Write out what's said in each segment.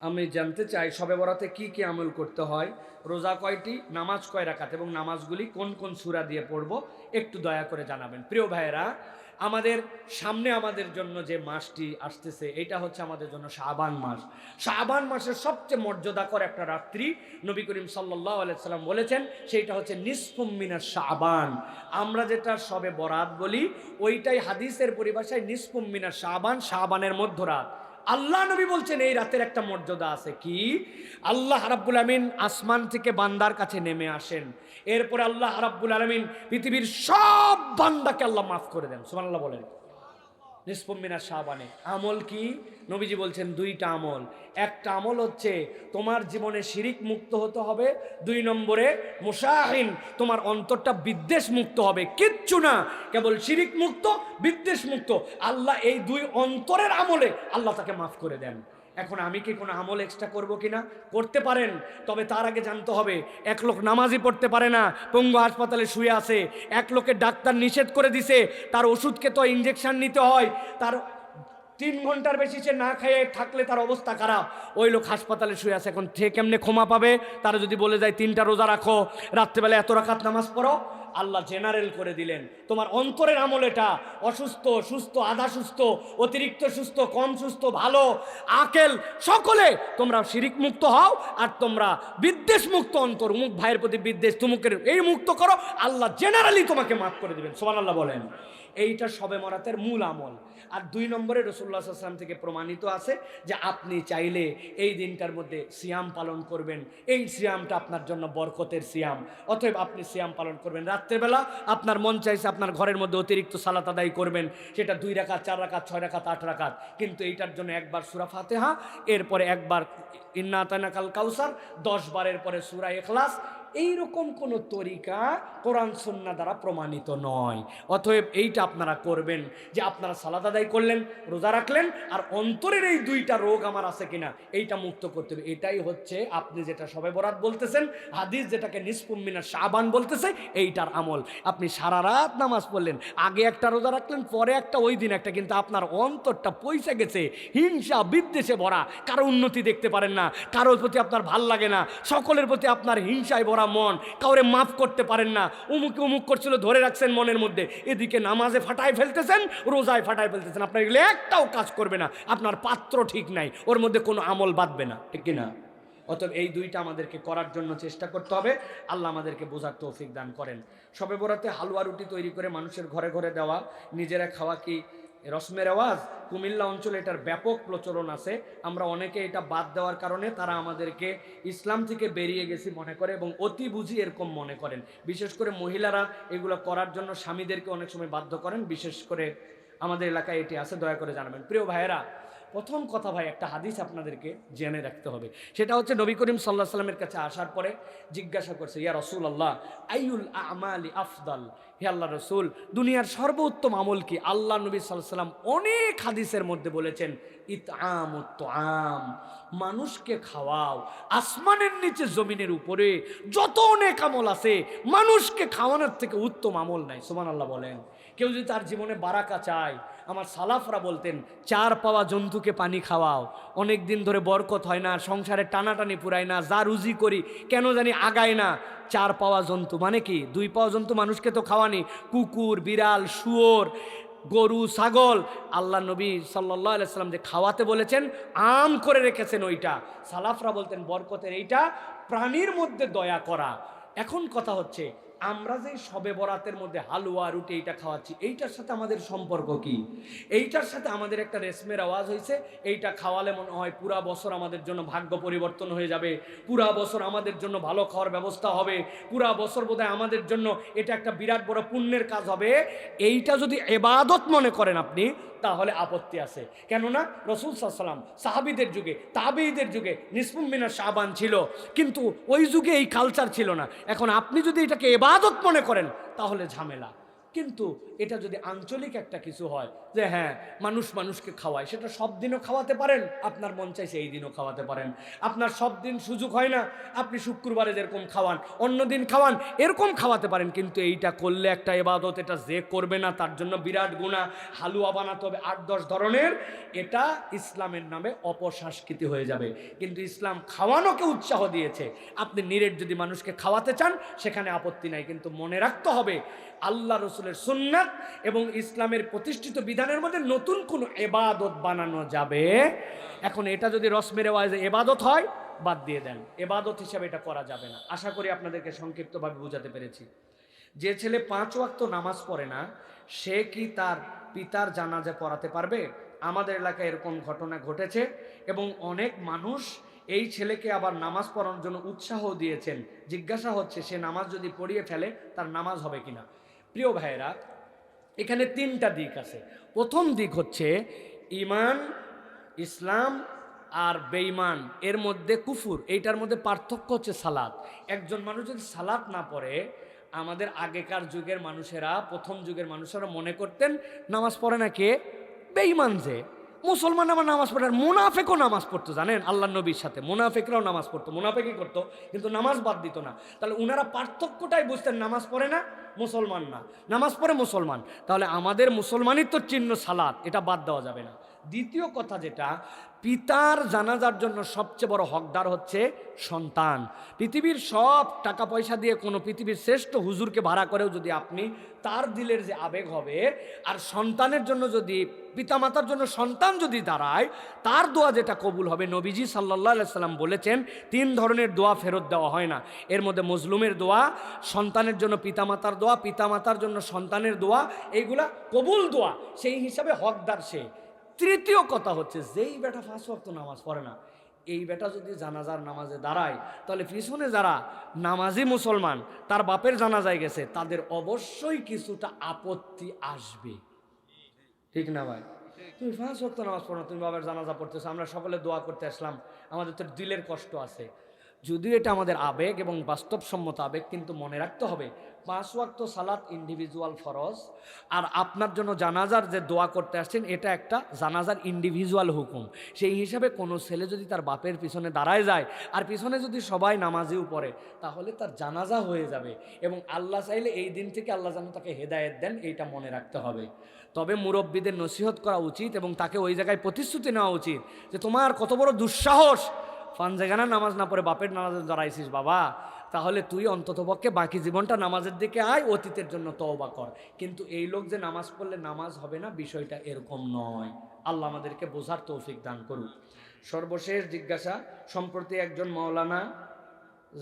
আমি জানতে চাই শবে বরাতে কি কি আমল করতে হয়, রোজা কয়টি, নামাজ কয় রাকাত এবং নামাজগুলি কোন কোন সূরা দিয়ে পড়ব, একটু দয়া করে জানাবেন। প্রিয় ভাইয়েরা, আমাদের সামনে আমাদের জন্য যে মাসটি আসতেছে এটা হচ্ছে আমাদের জন্য শাবান মাস। শাবান মাসের সবচেয়ে মর্যাদাকর একটা রাত্রি নবী করিম সাল্লাল্লাহু আলাইহি সাল্লাম বলেছেন, সেইটা হচ্ছে নিসফুম মিনাশ শাবান। আমরা যেটা শবে বরাত বলি ওইটাই হাদিসের পরিভাষায় নিসফুম মিনাশ শাবান, শাবানের মধ্যরাত। আল্লাহ নবী বলছেন এই রাতের একটা মর্যাদা আছে। কি? আল্লাহ রাব্বুল আমিন আসমান থেকে বান্দার কাছে নেমে আসেন, এরপরে আল্লাহ রাব্বুল আমিন পৃথিবীর সব বান্দাকে আল্লাহ মাফ করে দেন। সুবহানাল্লাহ বলেন। নিসফুম মিনাশ শাবানে আমল কি? নবীজি বলছেন দুইটা আমল। একটা আমল হচ্ছে তোমার জীবনে শিরিক মুক্ত হতে হবে, 2 নম্বরে মুশাহিন, তোমার অন্তরটা বিদ্বেষ মুক্ত হবে। কিচ্ছু না, কেবল শিরিক মুক্ত, বিদ্বেষ মুক্ত। আল্লাহ এই 2 অন্তরের আমলে আল্লাহ তাকে মাফ করে দেন। এখন আমি কি কোনো আমল এক্সট্রা করব কিনা? করতে পারেন, তবে তার আগে জানতে হবে এক লোক নামাজই পড়তে পারে না, পঙ্গু হাসপাতালে শুয়ে আছে, এক লোকের ডাক্তার নিষেধ করে দিছে, তার ওষুধকে তো ইঞ্জেকশন নিতে হয়, তার 3 ঘন্টার বেশি সে না খেয়ে থাকলে তার অবস্থা খারাপ। ওই লোক হাসপাতালে শুয়ে আছে, এখন সে কেমনে ক্ষমা পাবে? তারা যদি বলে যায় 3টা রোজা রাখো, রাত্রেবেলা এত রাকাত নামাজ পড়ো, আল্লাহ জেনারেল করে দিলেন তোমার অন্তরের আমল এটা। অসুস্থ, সুস্থ, আধা সুস্থ, অতিরিক্ত সুস্থ, কম সুস্থ, ভালো, আকেল, সকলে তোমরা শিরিক মুক্ত হও, আর তোমরা বিদ্বেষ মুক্ত অন্তর, অমুক ভাইয়ের প্রতি বিদ্বেষ, তুমুকের এই মুক্ত করো, আল্লাহ জেনারেলি তোমাকে মাফ করে দিবেন। সুবহানাল্লাহ বলেন। এইটা শবে বরাতের মূল আমল। আর 2 নম্বরে রাসূলুল্লাহ সাল্লাল্লাহু আলাইহি ওয়াসাল্লাম থেকে প্রমাণিত আছে যে আপনি চাইলে এই দিনটার মধ্যে সিয়াম পালন করবেন। এই সিয়ামটা আপনার জন্য বরকতের সিয়াম। অতএব আপনি সিয়াম পালন করবেন। রাত্রেবেলা আপনার মন চাইছে আপনার ঘরের মধ্যে অতিরিক্ত সালাত আদায় করবেন, সেটা 2 রাকাত, 4 রাকাত, 6 রাকাত, 8 রাকাত, কিন্তু এইটার জন্য একবার সূরা ফাতিহা, এরপরে একবার ইন্না আতাইনাকাল কাউসার, 10 বারের পরে সূরা ইখলাস। এইরকম কোন তরিকা কোরআন সুন্নাহ দ্বারা প্রমাণিত নয়। অতএব এইটা আপনারা করবেন যে আপনারা সালাত আদায় করলেন, রোজা রাখলেন, আর অন্তরের এই 2টা রোগ আমার আছে কিনা এইটা মুক্ত করতে হবে। এটাই হচ্ছে আপনি যেটা শবে বরাত বলতেছেন, হাদিস যেটাকে নিসফুম মিনাশ শাবান বলতেছে, এইটার আমল। আপনি সারা রাত নামাজ পড়লেন, আগে একটা রোজা রাখলেন, পরে একটা, ওই দিন একটা, কিন্তু আপনার অন্তরটা পয়সা গেছে হিংসা বিদ্বেষে ভরা, কারো উন্নতি দেখতে পারেন না, কারোর প্রতি আপনার ভাল লাগে না, সকলের প্রতি আপনার হিংসায় ভরা মন, কাউরে মাফ করতে পারেন না, উমুকে উমুক করছিল ধরে রাখছেন মনের মধ্যে, এদিকে নামাজে ফাটায় ফেলতেছেন, রোজায় ফাটায় ফেলতেছেন, আপনার এগুলো একটাও কাজ করবে না, আপনার পাত্র ঠিক নাই, ওর মধ্যে কোনো আমল বাঁধবে না, ঠিক কিনা? অতএব এই 2টা আমাদেরকে করার জন্য চেষ্টা করতে হবে। আল্লাহ আমাদেরকে বোঝার তৌফিক দান করেন। শবে বরাতে হালুয়া রুটি তৈরি করে মানুষের ঘরে ঘরে দেওয়া, নিজেরা খাওয়া কি রসমের রেওয়াজ? কুমিল্লা অঞ্চলে এটার ব্যাপক প্রচলন আছে। আমরা অনেকে এটা বাদ দেওয়ার কারণে তারা আমাদেরকে ইসলাম থেকে বেরিয়ে গেছি মনে করে, এবং অতি বুঝি এরকম মনে করেন। বিশেষ করে মহিলারা এগুলো করার জন্য স্বামীদেরকে অনেক সময় বাধ্য করেন। বিশেষ করে আমাদের এলাকায় এটি আছে, দয়া করে জানাবেন। প্রিয় ভাইয়েরা, প্রথম কথা ভাই, একটা হাদিস আপনাদেরকে জেনে রাখতে হবে। সেটা হচ্ছে নবী করিম সাল্লাল্লাহু আলাইহি সাল্লামের কাছে আসার পরে জিজ্ঞাসা করছে, ইয়া রাসূলুল্লাহ আইয়ুল আমালি আফদাল, হে আল্লাহ রসুল, দুনিয়ার সর্বোত্তম আমল কি? আল্লাহ নবী সাল্লাল্লাহু আলাইহি সাল্লাম অনেক হাদিসের মধ্যে বলেছেন ইতআমুত তুআম, মানুষকে খাওয়াও। আসমানের নিচে জমিনের উপরে যত অনেক আমল আছে, মানুষকে খাওয়ানোর থেকে উত্তম আমল নাই। সুবহানাল্লাহ বলেন। কেউ যদি তার জীবনে বারাকা চায়, আমার সালাফরা বলতেন 4 পাওয়া জন্তুকে পানি খাওয়াও। অনেক দিন ধরে বরকত হয় না, সংসারে টানাটানি পুরায় না, যা রুজি করি কেন জানি আগায় না। 4 পাওয়া জন্তু মানে কি? 2 পাওয়া জন্তু মানুষকে তো খাওয়ানি, কুকুর, বিড়াল, শুয়োর, গরু, ছাগল। আল্লাহ নবী সাল্লাল্লাহু আলাইহি সাল্লাম যে খাওয়াতে বলেছেন, আম করে রেখেছেন ওইটা। সালাফরা বলতেন বরকতের এইটা, প্রাণীর মধ্যে দয়া করা। এখন কথা হচ্ছে, আমরা যে শবে বরাতের মধ্যে হালুয়া রুটি এইটা খাওয়াচ্ছি, এইটার সাথে আমাদের সম্পর্ক কি? এইটার সাথে আমাদের একটা রেশমের আওয়াজ হয়েছে, এইটা খাওয়ালে মনে হয় পুরা বছর আমাদের জন্য ভাগ্য পরিবর্তন হয়ে যাবে, পুরা বছর আমাদের জন্য ভালো খাওয়ার ব্যবস্থা হবে, পুরা বছর বোধহয় আমাদের জন্য এটা একটা বিরাট বড় পুণ্যের কাজ হবে। এইটা যদি ইবাদত মনে করেন আপনি, তাহলে আপত্তি আছে। কেননা রাসূল সাল্লাল্লাহু আলাইহি ওয়াসাল্লাম সাহাবীদের যুগে, তাবেঈদের যুগে নিসফুম মিনাশ শাবান ছিল, কিন্তু ওই যুগে এই কালচার ছিল না। এখন আপনি যদি এটাকে ইবাদত মনে করেন তাহলে ঝামেলা। কিন্তু এটা যদি আঞ্চলিক একটা কিছু হয় যে হ্যাঁ মানুষ মানুষকে খাওয়ায়, সেটা সব দিনও খাওয়াতে পারেন, আপনার মন চাইছে এই দিনও খাওয়াতে পারেন। আপনার সব দিন সুযোগ হয় না, আপনি শুক্রবারে যেরকম খাওয়ান অন্য দিন খাওয়ান, এরকম খাওয়াতে পারেন। কিন্তু এইটা করলে একটা ইবাদত, এটা যে করবে না তার জন্য বিরাট গুনাহ। হালুয়া বানাতে হবে 8-10 ধরনের, এটা ইসলামের নামে অপসংস্কৃতি হয়ে যাবে। কিন্তু ইসলাম খাওয়ানোকে উৎসাহ দিয়েছে। আপনি নিরেট যদি মানুষকে খাওয়াতে চান সেখানে আপত্তি নাই, কিন্তু মনে রাখতে হবে আল্লাহ রসুলের সুন্নাত এবং ইসলামের প্রতিষ্ঠিত বিধানের মধ্যে নতুন কোনো ইবাদত বানানো যাবে। এখন এটা যদি রসমের রেওয়াজে ইবাদত হয়, বাদ দিয়ে দেন, ইবাদত হিসাবে এটা করা যাবে না। আশা করি আপনাদেরকে সংক্ষিপ্তভাবে বোঝাতে পেরেছি। যে ছেলে 5 ওয়াক্ত নামাজ পড়ে না, সে কি তার পিতার জানাজা পড়াতে পারবে? আমাদের এলাকায় এরকম ঘটনা ঘটেছে এবং অনেক মানুষ এই ছেলেকে আবার নামাজ পড়ানোর জন্য উৎসাহ দিয়েছেন। জিজ্ঞাসা হচ্ছে সে নামাজ যদি পড়িয়ে ফেলে তার নামাজ হবে কিনা। প্রিয় ভাইয়েরা, এখানে 3টা দিক আছে। প্রথম দিক হচ্ছে ঈমান, ইসলাম আর বেঈমান, এর মধ্যে কুফুর, এইটার মধ্যে পার্থক্য হচ্ছে সালাত। একজন মানুষ যদি সালাত না পড়ে, আমাদের আগেকার যুগের মানুষেরা, প্রথম যুগের মানুষেরা মনে করতেন নামাজ পড়ে না কে? বেঈমান। যে মুসলমান আমার নামাজ পড়ে, আর মুনাফেকও নামাজ পড়তো, জানেন? আল্লাহ নবীর সাথে মুনাফেকরাও নামাজ পড়তো, মুনাফেকই করতো, কিন্তু নামাজ বাদ দিত না। তাহলে উনারা পার্থক্যটাই বুঝতেন, নামাজ পড়ে না মুসলমান না, নামাজ পড়ে মুসলমান। তাহলে আমাদের মুসলমানিত্বর চিহ্ন সালাত, এটা বাদ দেওয়া যাবে না। দ্বিতীয় কথা যেটা, পিতার জানাজার জন্য সবচেয়ে বড় হকদার হচ্ছে সন্তান। পৃথিবীর সব টাকা পয়সা দিয়ে কোনো পৃথিবীর শ্রেষ্ঠ হুজুরকে ভাড়া করেও যদি আপনি তার দিলের যে আবেগ হবে, আর সন্তানের জন্য যদি, পিতামাতার জন্য সন্তান যদি দাঁড়ায়, তার দোয়া যেটা কবুল হবে, নবীজি সাল্লাল্লাহু আলাইহি সাল্লাম বলেছেন 3 ধরনের দোয়া ফেরত দেওয়া হয় না। এর মধ্যে মজলুমের দোয়া, সন্তানের জন্য পিতামাতার দোয়া, পিতামাতার জন্য সন্তানের দোয়া, এইগুলা কবুল দোয়া, সেই হিসাবে হকদার সে। তৃতীয় কথা হচ্ছে, যেই বেটা 5 ওয়াক্ত নামাজ পড়ে না, এই বেটা যদি জানাজার নামাজে দাঁড়ায়, তাহলে পিছনে যারা নামাজি মুসলমান তার বাপের জানাজায় গেছে, তাদের অবশ্যই কিছুটা আপত্তি আসবে। ঠিক না ভাই? তুমি 5 ওয়াক্ত নামাজ পড়ো না, তুমি বাবার জানাজা পড়তেছো, আমরা সকলে দোয়া করতে আসলাম, আমাদের তো দিলের কষ্ট আছে। যদিও এটা আমাদের আবেগ এবং বাস্তবসম্মত আবেগ, কিন্তু মনে রাখতে হবে 5 ওয়াক্ত সালাত ইন্ডিভিজুয়াল ফরজ, আর আপনার জন্য জানাজার যে দোয়া করতে আসছেন এটা একটা জানাজার ইন্ডিভিজুয়াল হুকুম। সেই হিসাবে কোনো ছেলে যদি তার বাপের পিছনে দাঁড়ায় যায়, আর পিছনে যদি সবাই নামাজিও পড়ে, তাহলে তার জানাজা হয়ে যাবে, এবং আল্লাহ চাইলে এই দিন থেকে আল্লাহ যেন তাকে হেদায়েত দেন, এইটা মনে রাখতে হবে। তবে মুরব্বীদের নসিহত করা উচিত এবং তাকে ওই জায়গায় প্রতিশ্রুতি নেওয়া উচিত যে তোমার কত বড় দুঃসাহস, ফানজেগানা নামাজ না পড়ে বাপের নামাজে দাঁড়াইছিস বাবা, তাহলে তুই অন্ততপক্ষে বাকি জীবনটা নামাজের দিকে আয়, অতীতের জন্য তওবা কর। কিন্তু এই লোক যে নামাজ পড়লে নামাজ হবে না, বিষয়টা এরকম নয়। আল্লাহ আমাদেরকে বোঝার তৌফিক দান করুন। সর্বশেষ জিজ্ঞাসা, সম্প্রতি একজন মাওলানা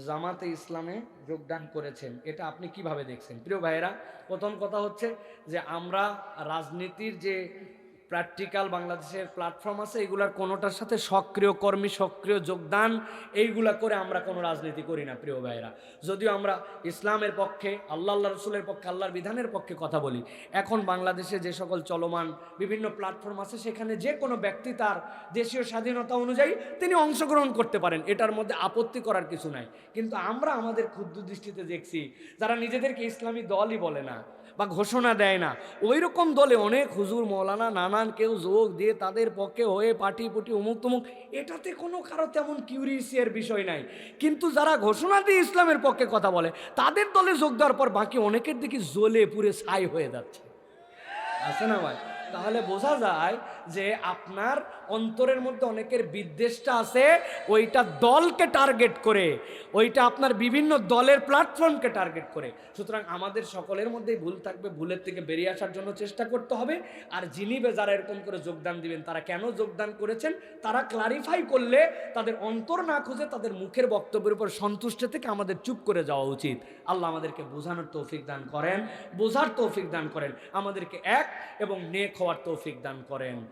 জামাতে ইসলামে যোগদান করেছেন, এটা আপনি কিভাবে দেখছেন? প্রিয় ভাইয়েরা, প্রথম কথা হচ্ছে যে আমরা রাজনীতির যে প্র্যাকটিক্যাল বাংলাদেশের প্ল্যাটফর্ম আছে, এগুলার কোনোটার সাথে সক্রিয় কর্মী, সক্রিয় যোগদান এইগুলা করে আমরা কোনো রাজনীতি করি না প্রিয় ভাইয়েরা। যদিও আমরা ইসলামের পক্ষে, আল্লাহ রসুলের পক্ষে, আল্লাহর বিধানের পক্ষে কথা বলি। এখন বাংলাদেশে যে সকল চলমান বিভিন্ন প্ল্যাটফর্ম আছে, সেখানে যে কোনো ব্যক্তি তার দেশীয় স্বাধীনতা অনুযায়ী তিনি অংশগ্রহণ করতে পারেন, এটার মধ্যে আপত্তি করার কিছু নাই। কিন্তু আমরা আমাদের ক্ষুদ্র দৃষ্টিতে দেখছি, যারা নিজেদেরকে ইসলামী দলই বলে না বা ঘোষণা দেয় না, ওই রকম দলে অনেক হুজুর মৌলানা নানান কেউ যোগ দিয়ে তাদের পক্ষে হয়ে পাটি পুটি অমুক তমুক, এটাতে কোনো কারো তেমন কিউরিয়াসের বিষয় নাই। কিন্তু যারা ঘোষণা দিয়ে ইসলামের পক্ষে কথা বলে, তাদের দলে যোগ দেওয়ার পর বাকি অনেকের দিকে জ্বলে পুরে ছাই হয়ে যাচ্ছে, আছে না ভাই? তাহলে বোঝা যায় যে আপনার অন্তরের মধ্যে অনেকের বিদ্বেষটা আছে, ওইটা দলকে টার্গেট করে, ওইটা আপনার বিভিন্ন দলের প্ল্যাটফর্মকে টার্গেট করে। সুতরাং আমাদের সকলের মধ্যেই ভুল থাকবে, ভুলের থেকে বেরিয়ে আসার জন্য চেষ্টা করতে হবে। আর যিনি যারা এরকম করে যোগদান দিবেন, তারা কেন যোগদান করেছেন তারা ক্লারিফাই করলে, তাদের অন্তর না খুঁজে তাদের মুখের বক্তব্যের উপর সন্তুষ্ট থেকে আমাদের চুপ করে যাওয়া উচিত। আল্লাহ আমাদেরকে বোঝানোর তৌফিক দান করেন, বোঝার তৌফিক দান করেন, আমাদেরকে এক এবং নেক হওয়ার তৌফিক দান করেন।